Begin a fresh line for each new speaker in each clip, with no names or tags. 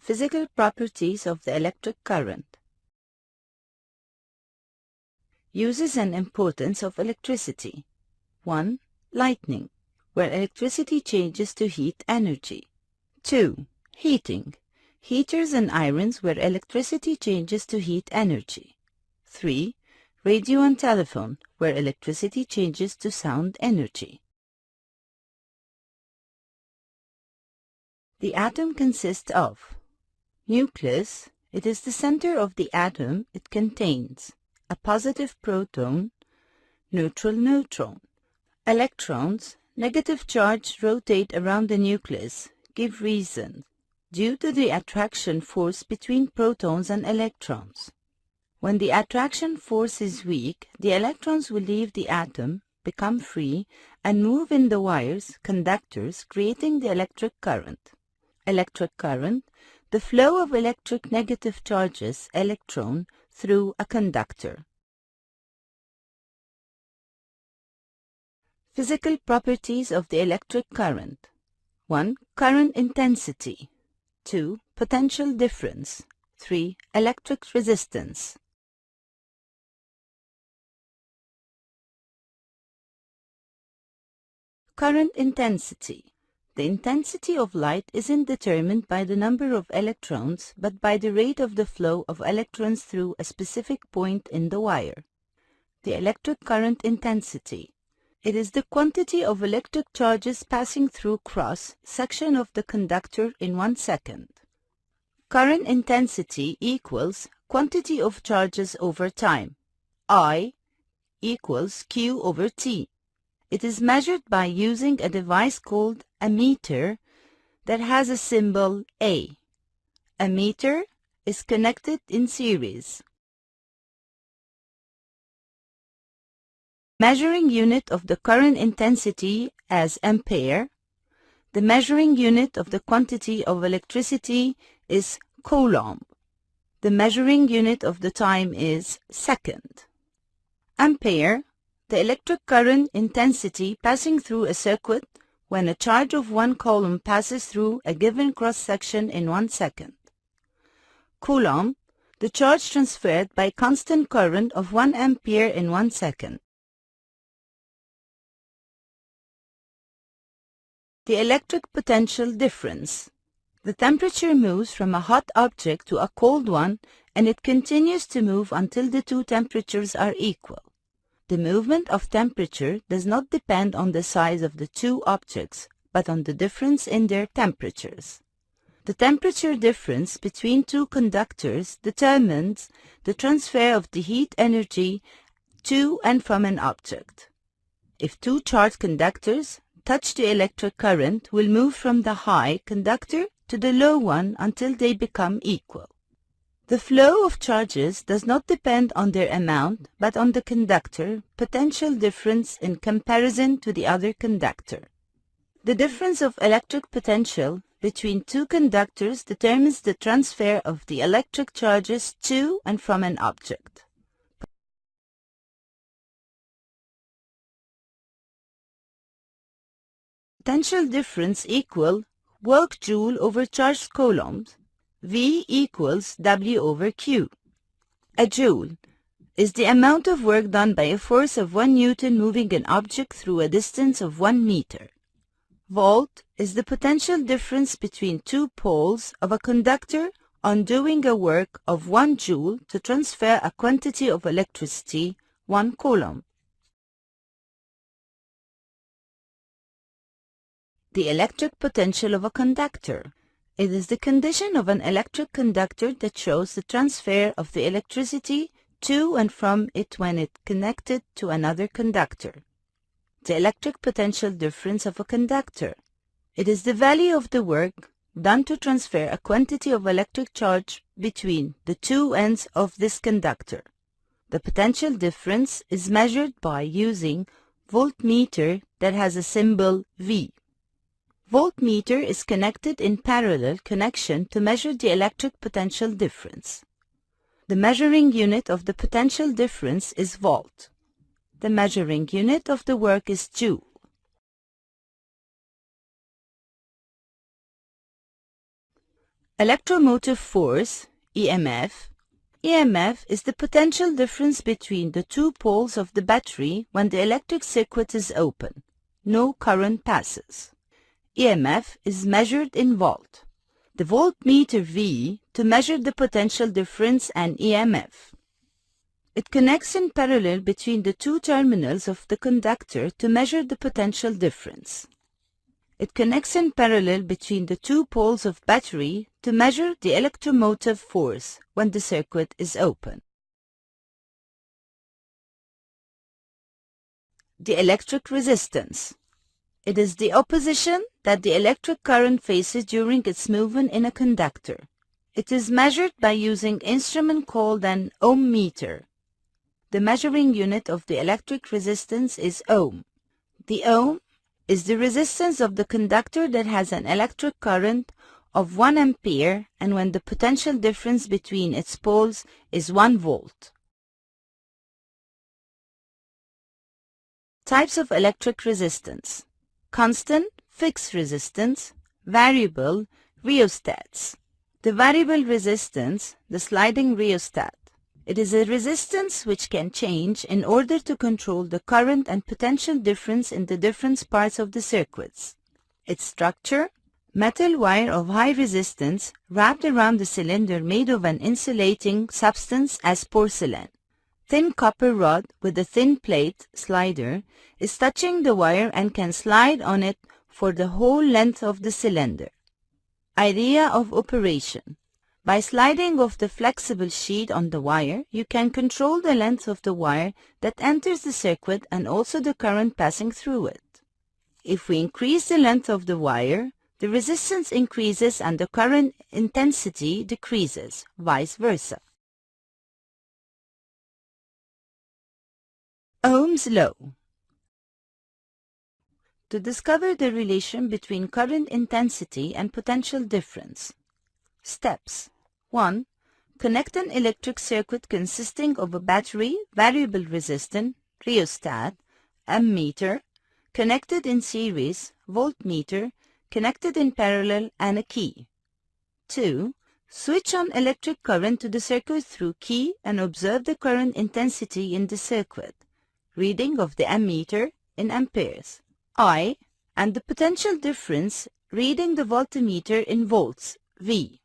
Physical properties of the electric current. Uses and importance of electricity. 1. Lightning, where electricity changes to heat energy. 2. Heating, heaters and irons where electricity changes to heat energy. 3. Radio and telephone, where electricity changes to sound energy. The atom consists of nucleus. It is the center of the atom. It contains a positive proton, neutral neutron. Electrons, negative charge, rotate around the nucleus. Give reason. Due to the attraction force between protons and electrons. When the attraction force is weak, the electrons will leave the atom, become free, and move in the wires, conductors, creating the electric current. Electric current, the flow of electric negative charges, electron, through a conductor. Physical properties of the electric current. 1. Current intensity. 2. Potential difference. 3. Electric resistance. Current intensity. The intensity of light isn't determined by the number of electrons, but by the rate of the flow of electrons through a specific point in the wire. The electric current intensity. It is the quantity of electric charges passing through cross-section of the conductor in 1 second. Current intensity equals quantity of charges over time. I equals Q over T. It is measured by using a device called a meter that has a symbol A. A meter is connected in series. Measuring unit of the current intensity as ampere. The measuring unit of the quantity of electricity is coulomb. The measuring unit of the time is second. Ampere, the electric current intensity passing through a circuit when a charge of 1 coulomb passes through a given cross-section in 1 second. Coulomb, the charge transferred by constant current of 1 ampere in 1 second. The electric potential difference. The temperature moves from a hot object to a cold one, and it continues to move until the two temperatures are equal. The movement of temperature does not depend on the size of the two objects, but on the difference in their temperatures. The temperature difference between two conductors determines the transfer of the heat energy to and from an object. If two charged conductors touch, the electric current will move from the high conductor to the low one until they become equal. The flow of charges does not depend on their amount, but on the conductor potential difference in comparison to the other conductor. The difference of electric potential between two conductors determines the transfer of the electric charges to and from an object. Potential difference equal work joule over charged coulombs. V equals W over Q. A joule is the amount of work done by a force of 1 Newton moving an object through a distance of 1 meter. Volt is the potential difference between two poles of a conductor on doing a work of 1 joule to transfer a quantity of electricity, 1 coulomb. The electric potential of a conductor. It is the condition of an electric conductor that shows the transfer of the electricity to and from it when it connected to another conductor. The electric potential difference of a conductor. It is the value of the work done to transfer a quantity of electric charge between the two ends of this conductor. The potential difference is measured by using voltmeter that has a symbol V. Voltmeter is connected in parallel connection to measure the electric potential difference. The measuring unit of the potential difference is volt. The measuring unit of the work is joule. Electromotive force, EMF. EMF is the potential difference between the two poles of the battery when the electric circuit is open. No current passes. EMF is measured in volt. The voltmeter V to measure the potential difference and EMF. It connects in parallel between the two terminals of the conductor to measure the potential difference. It connects in parallel between the two poles of battery to measure the electromotive force when the circuit is open. The electric resistance. It is the opposition that the electric current faces during its movement in a conductor. It is measured by using instrument called an ohm meter. The measuring unit of the electric resistance is ohm. The ohm is the resistance of the conductor that has an electric current of 1 ampere and when the potential difference between its poles is 1 volt. Types of electric resistance: constant, fixed resistance, variable, rheostats. The variable resistance, the sliding rheostat. It is a resistance which can change in order to control the current and potential difference in the different parts of the circuits. Its structure: metal wire of high resistance wrapped around the cylinder made of an insulating substance as porcelain. Thin copper rod with a thin plate, slider, is touching the wire and can slide on it for the whole length of the cylinder. Idea of operation: by sliding off the flexible sheet on the wire, you can control the length of the wire that enters the circuit and also the current passing through it. If we increase the length of the wire, the resistance increases and the current intensity decreases, vice versa. Ohm's law. To discover the relation between current intensity and potential difference. Steps: 1. Connect an electric circuit consisting of a battery, variable resistant, rheostat, ammeter, connected in series, voltmeter, connected in parallel, and a key. 2. Switch on electric current to the circuit through key and observe the current intensity in the circuit. Reading of the ammeter in amperes, I, and the potential difference, reading the voltmeter in volts, V.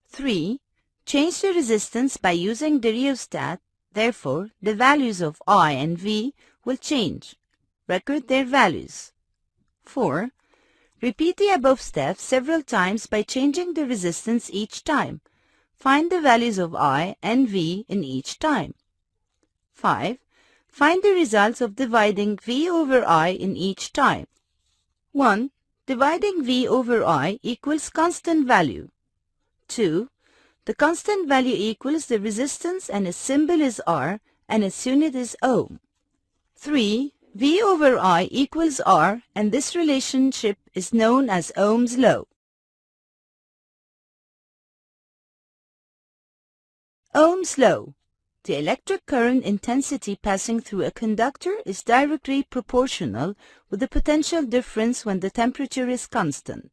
3. Change the resistance by using the rheostat, therefore the values of I and V will change. Record their values. 4. Repeat the above steps several times by changing the resistance each time. Find the values of I and V in each time. 5. Find the results of dividing V over I in each time. 1. Dividing V over I equals constant value. 2. The constant value equals the resistance and its symbol is R and its unit is ohm. 3. V over I equals R and this relationship is known as Ohm's law. Ohm's law. The electric current intensity passing through a conductor is directly proportional with the potential difference when the temperature is constant.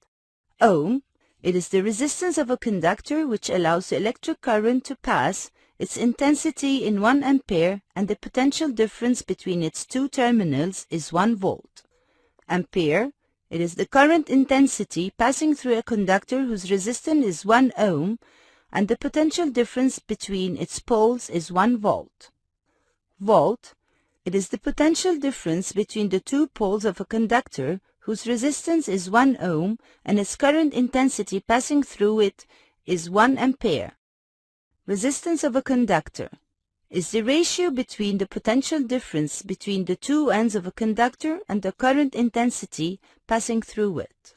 Ohm. It is the resistance of a conductor which allows the electric current to pass, its intensity in 1 ampere, and the potential difference between its two terminals is 1 volt. Ampere. It is the current intensity passing through a conductor whose resistance is 1 ohm, and the potential difference between its poles is 1 volt. Volt. It is the potential difference between the two poles of a conductor whose resistance is 1 ohm and its current intensity passing through it is 1 ampere. Resistance of a conductor is the ratio between the potential difference between the two ends of a conductor and the current intensity passing through it.